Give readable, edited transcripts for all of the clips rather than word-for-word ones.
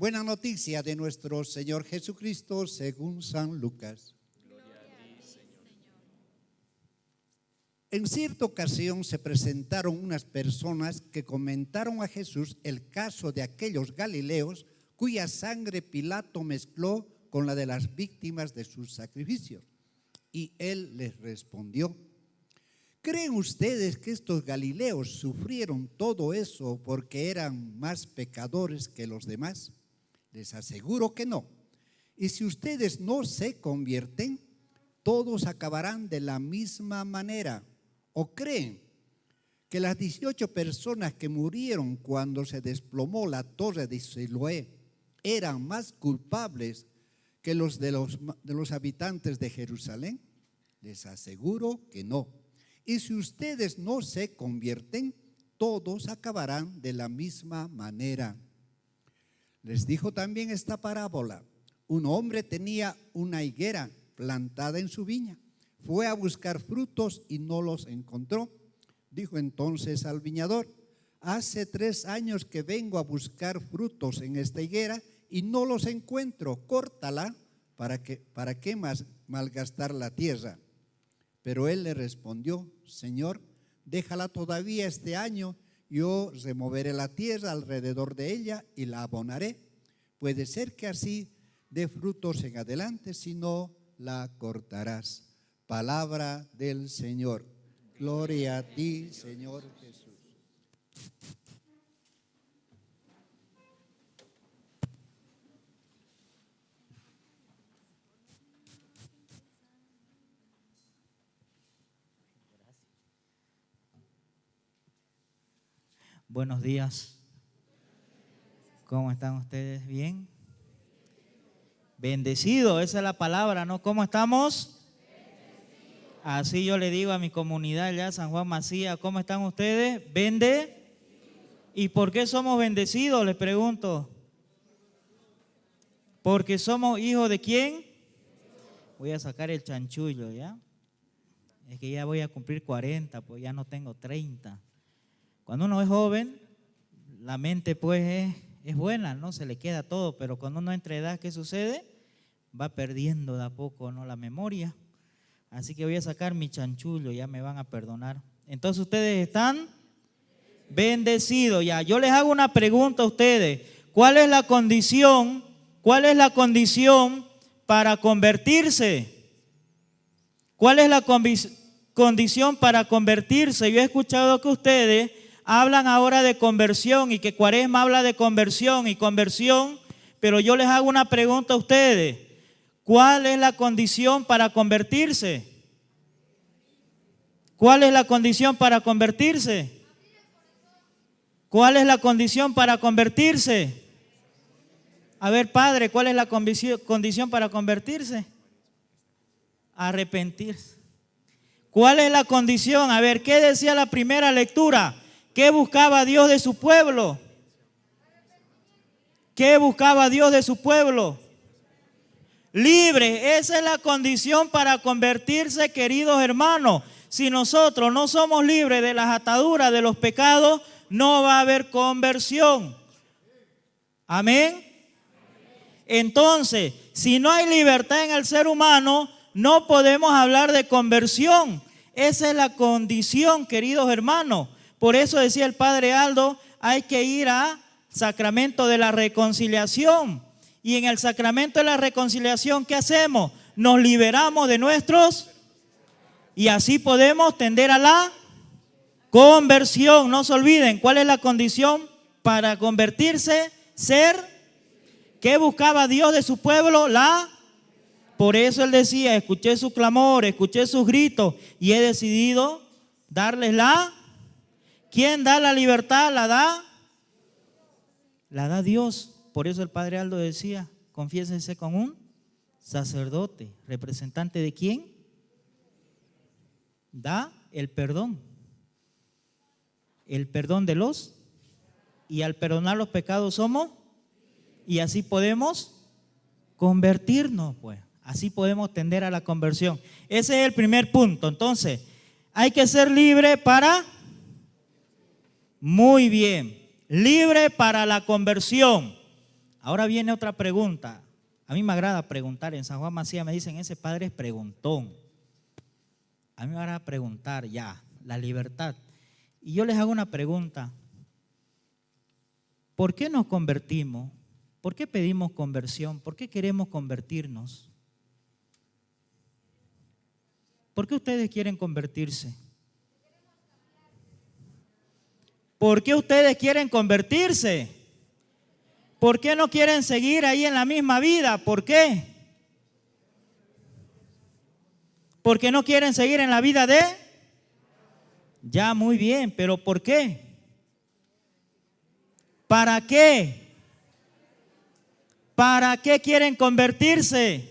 Buena noticia de nuestro Señor Jesucristo según San Lucas. Gloria a ti, Señor. En cierta ocasión se presentaron unas personas que comentaron a Jesús el caso de aquellos galileos cuya sangre Pilato mezcló con la de las víctimas de sus sacrificios. Y él les respondió: ¿creen ustedes que estos galileos sufrieron todo eso porque eran más pecadores que los demás? Les aseguro que no. Y si ustedes no se convierten, todos acabarán de la misma manera. ¿O creen que las 18 personas que murieron cuando se desplomó la torre de Siloé eran más culpables que los de los habitantes de Jerusalén? Les aseguro que no. Y si ustedes no se convierten, todos acabarán de la misma manera. Les dijo también esta parábola: un hombre tenía una higuera plantada en su viña. Fue a buscar frutos y no los encontró. Dijo entonces al viñador: hace 3 años que vengo a buscar frutos en esta higuera y no los encuentro. Córtala, ¿para qué más malgastar la tierra? Pero él le respondió: Señor, déjala todavía este año. Yo removeré la tierra alrededor de ella y la abonaré. Puede ser que así dé frutos en adelante, si no, la cortarás. Palabra del Señor. Gloria a ti, Señor Jesús. Buenos días. ¿Cómo están ustedes? ¿Bien? Bendecido, esa es la palabra, ¿no? ¿Cómo estamos? Así yo le digo a mi comunidad allá, San Juan Macías, ¿cómo están ustedes? ¿Y por qué somos bendecidos? Les pregunto. Porque somos hijos de ¿quién? Voy a sacar el chanchullo, ¿ya? Es que ya voy a cumplir 40, pues ya no tengo 30. Cuando uno es joven, la mente pues es buena, ¿no? Se le queda todo, pero cuando uno entra en edad, ¿qué sucede? Va perdiendo de a poco, ¿no? La memoria. Así que voy a sacar mi chanchullo, ya me van a perdonar. Entonces ustedes están bendecidos ya. Yo les hago una pregunta a ustedes. ¿Cuál es la condición para convertirse? ¿Cuál es la condición para convertirse? Yo he escuchado que ustedes hablan ahora de conversión y que Cuaresma habla de conversión y conversión, pero yo les hago una pregunta a ustedes. ¿Cuál es la condición para convertirse? ¿Cuál es la condición para convertirse? ¿Cuál es la condición para convertirse? A ver, padre, ¿cuál es la condición para convertirse? Arrepentirse. ¿Cuál es la condición? A ver, ¿qué decía la primera lectura? ¿Qué buscaba Dios de su pueblo? ¿Qué buscaba Dios de su pueblo? Libre. Esa es la condición para convertirse, queridos hermanos. Si nosotros no somos libres de las ataduras de los pecados, no va a haber conversión. Amén. Entonces, si no hay libertad en el ser humano, no podemos hablar de conversión. Esa es la condición, queridos hermanos. Por eso decía el padre Aldo, hay que ir al sacramento de la reconciliación. Y en el sacramento de la reconciliación, ¿qué hacemos? Nos liberamos de nuestros y así podemos tender a la conversión. No se olviden, ¿cuál es la condición para convertirse? Ser. ¿Qué buscaba Dios de su pueblo? Por eso él decía, escuché su clamor, escuché sus gritos y he decidido darles la. ¿Quién da la libertad? La da Dios. Por eso el padre Aldo decía, confiésese con un sacerdote, representante de quién da el perdón de los, y al perdonar los pecados somos, y así podemos convertirnos, pues, así podemos tender a la conversión. Ese es el primer punto. Entonces, hay que ser libre para, muy bien, libre para la conversión. Ahora viene otra pregunta. A mí me agrada preguntar. En San Juan Macías me dicen, ese padre es preguntón. A mí me agrada preguntar ya, la libertad. Y yo les hago una pregunta. ¿Por qué nos convertimos? ¿Por qué pedimos conversión? ¿Por qué queremos convertirnos? ¿Por qué ustedes quieren convertirse? ¿Por qué ustedes quieren convertirse? ¿Por qué no quieren seguir ahí en la misma vida? ¿Por qué? ¿Por qué no quieren seguir en la vida de? Ya, muy bien, pero ¿por qué? ¿Para qué? ¿Para qué quieren convertirse?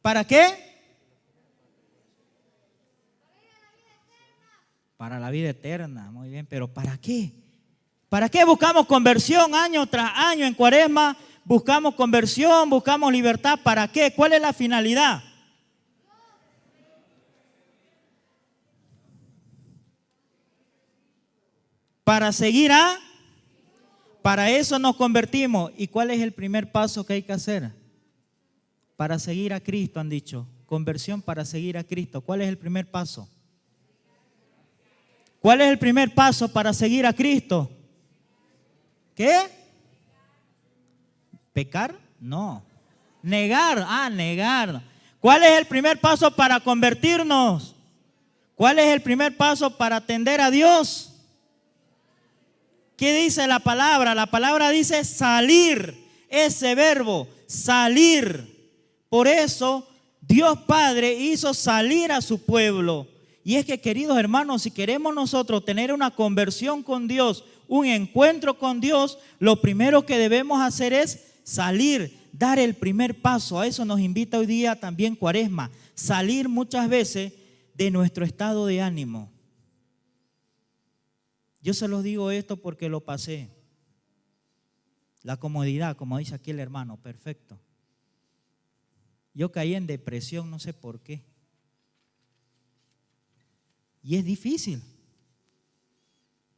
¿Para qué? Para la vida eterna, muy bien, pero ¿para qué? ¿Para qué buscamos conversión año tras año en Cuaresma? Buscamos conversión, buscamos libertad, ¿para qué? ¿Cuál es la finalidad? Para seguir a, para eso nos convertimos. ¿Y cuál es el primer paso que hay que hacer? Para seguir a Cristo, han dicho. Conversión para seguir a Cristo. ¿Cuál es el primer paso? ¿Cuál es el primer paso para seguir a Cristo? ¿Qué? ¿Pecar? No. Negar. Negar. ¿Cuál es el primer paso para convertirnos? ¿Cuál es el primer paso para atender a Dios? ¿Qué dice la palabra? La palabra dice salir. Ese verbo, salir. Por eso Dios Padre hizo salir a su pueblo. Y es que, queridos hermanos, si queremos nosotros tener una conversión con Dios, un encuentro con Dios, lo primero que debemos hacer es salir, dar el primer paso. A eso nos invita hoy día también Cuaresma, salir muchas veces de nuestro estado de ánimo. Yo se los digo esto porque lo pasé. La comodidad, como dice aquí el hermano, perfecto. Yo caí en depresión, no sé por qué. Y es difícil.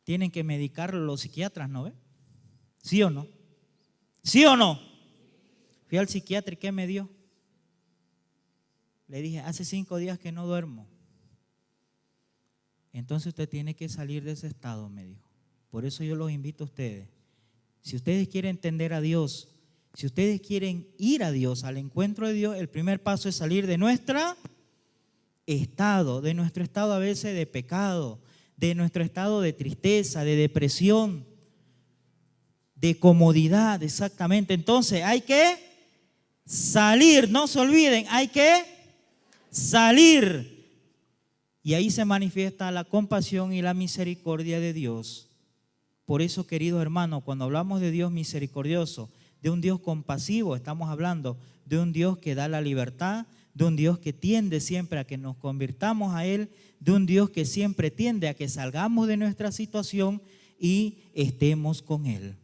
Tienen que medicarlo los psiquiatras, ¿no ve? ¿Sí o no? ¿Sí o no? Fui al psiquiatra y ¿qué me dio? Le dije, hace 5 días que no duermo. Entonces usted tiene que salir de ese estado, me dijo. Por eso yo los invito a ustedes. Si ustedes quieren entender a Dios, si ustedes quieren ir a Dios, al encuentro de Dios, el primer paso es salir de nuestro estado a veces de pecado, de nuestro estado de tristeza, de depresión, de comodidad, exactamente. Entonces hay que salir, no se olviden, hay que salir. Y ahí se manifiesta la compasión y la misericordia de Dios. Por eso, queridos hermanos, cuando hablamos de Dios misericordioso, de un Dios compasivo, estamos hablando de un Dios que da la libertad, de un Dios que tiende siempre a que nos convirtamos a Él, de un Dios que siempre tiende a que salgamos de nuestra situación y estemos con Él.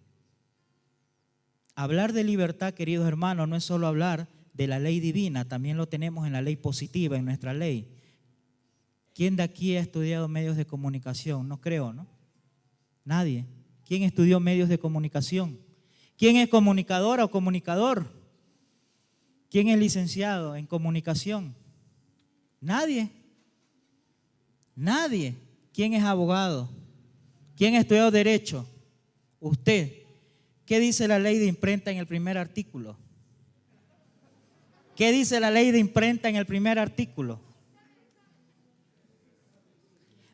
Hablar de libertad, queridos hermanos, no es solo hablar de la ley divina, también lo tenemos en la ley positiva, en nuestra ley. ¿Quién de aquí ha estudiado medios de comunicación? No creo, ¿no? Nadie. ¿Quién estudió medios de comunicación? ¿Quién es comunicadora o comunicador? ¿Quién es licenciado en comunicación? Nadie. Nadie. ¿Quién es abogado? ¿Quién estudió derecho? Usted. ¿Qué dice la ley de imprenta en el primer artículo? ¿Qué dice la ley de imprenta en el primer artículo?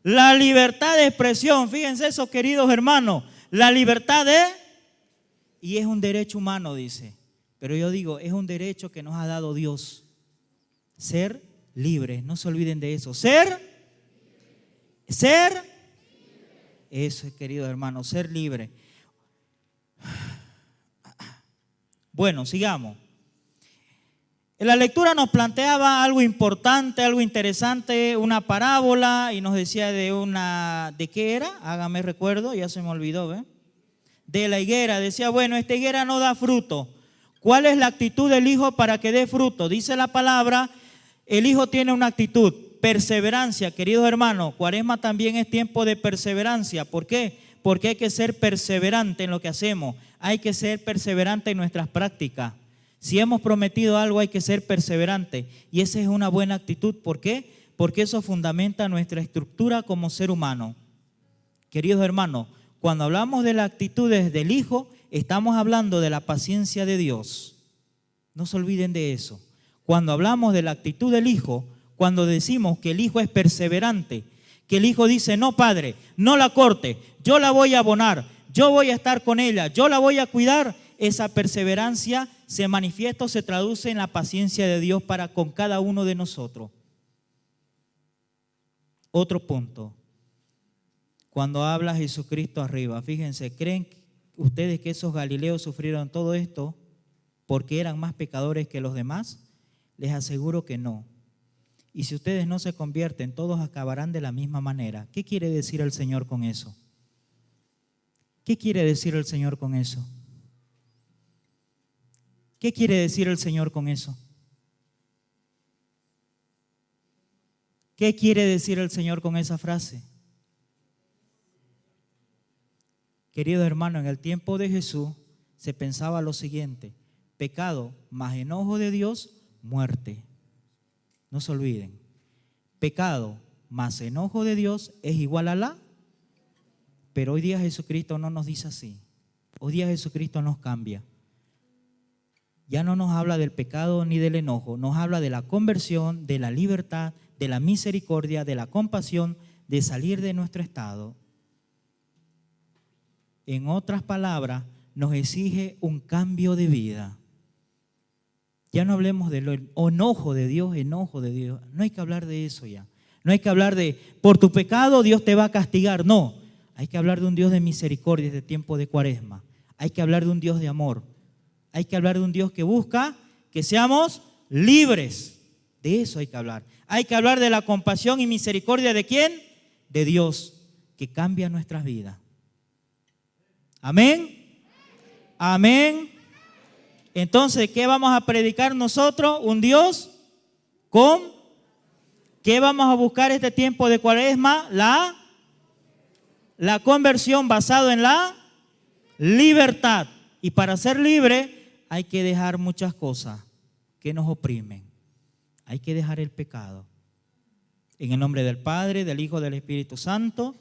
La libertad de expresión, fíjense eso, queridos hermanos, la libertad y es un derecho humano, dice, pero yo digo, es un derecho que nos ha dado Dios, ser libres, no se olviden de eso, ser, eso es, queridos hermanos, ser libre. Bueno, sigamos. La lectura nos planteaba algo importante, algo interesante, una parábola y nos decía ¿de qué era? Hágame recuerdo, ya se me olvidó, ¿ve? De la higuera. Decía, bueno, esta higuera no da fruto. ¿Cuál es la actitud del hijo para que dé fruto? Dice la palabra, el hijo tiene una actitud, perseverancia, queridos hermanos. Cuaresma también es tiempo de perseverancia. ¿Por qué? Porque hay que ser perseverante en lo que hacemos. Hay que ser perseverante en nuestras prácticas. Si hemos prometido algo, hay que ser perseverante. Y esa es una buena actitud. ¿Por qué? Porque eso fundamenta nuestra estructura como ser humano. Queridos hermanos, cuando hablamos de las actitudes del Hijo, estamos hablando de la paciencia de Dios. No se olviden de eso. Cuando hablamos de la actitud del Hijo, cuando decimos que el Hijo es perseverante, que el Hijo dice, no, Padre, no la corte, yo la voy a abonar, yo voy a estar con ella, yo la voy a cuidar, esa perseverancia se manifiesta o se traduce en la paciencia de Dios para con cada uno de nosotros. Otro punto. Cuando habla Jesucristo arriba, fíjense, ¿creen ustedes que esos galileos sufrieron todo esto porque eran más pecadores que los demás? Les aseguro que no. Y si ustedes no se convierten, todos acabarán de la misma manera. ¿Qué quiere decir el Señor con eso? ¿Qué quiere decir el Señor con eso? ¿Qué quiere decir el Señor con eso? ¿Qué quiere decir el Señor con esa frase? Querido hermano, en el tiempo de Jesús se pensaba lo siguiente: pecado más enojo de Dios, muerte. No se olviden, pecado más enojo de Dios es igual a la. Pero hoy día Jesucristo no nos dice así. Hoy día Jesucristo nos cambia. Ya no nos habla del pecado ni del enojo, nos habla de la conversión, de la libertad, de la misericordia, de la compasión, de salir de nuestro estado. En otras palabras, nos exige un cambio de vida. Ya no hablemos del enojo de Dios, No hay que hablar de eso ya. No hay que hablar de, por tu pecado Dios te va a castigar. No, hay que hablar de un Dios de misericordia de tiempo de Cuaresma. Hay que hablar de un Dios de amor. Hay que hablar de un Dios que busca que seamos libres. De eso hay que hablar. Hay que hablar de la compasión y misericordia ¿de quién? De Dios, que cambia nuestras vidas. Amén. Amén. Entonces, ¿qué vamos a predicar nosotros? Un Dios con. ¿Qué vamos a buscar este tiempo de Cuaresma? La conversión basado en la libertad. Y para ser libre hay que dejar muchas cosas que nos oprimen. Hay que dejar el pecado. En el nombre del Padre, del Hijo, del Espíritu Santo.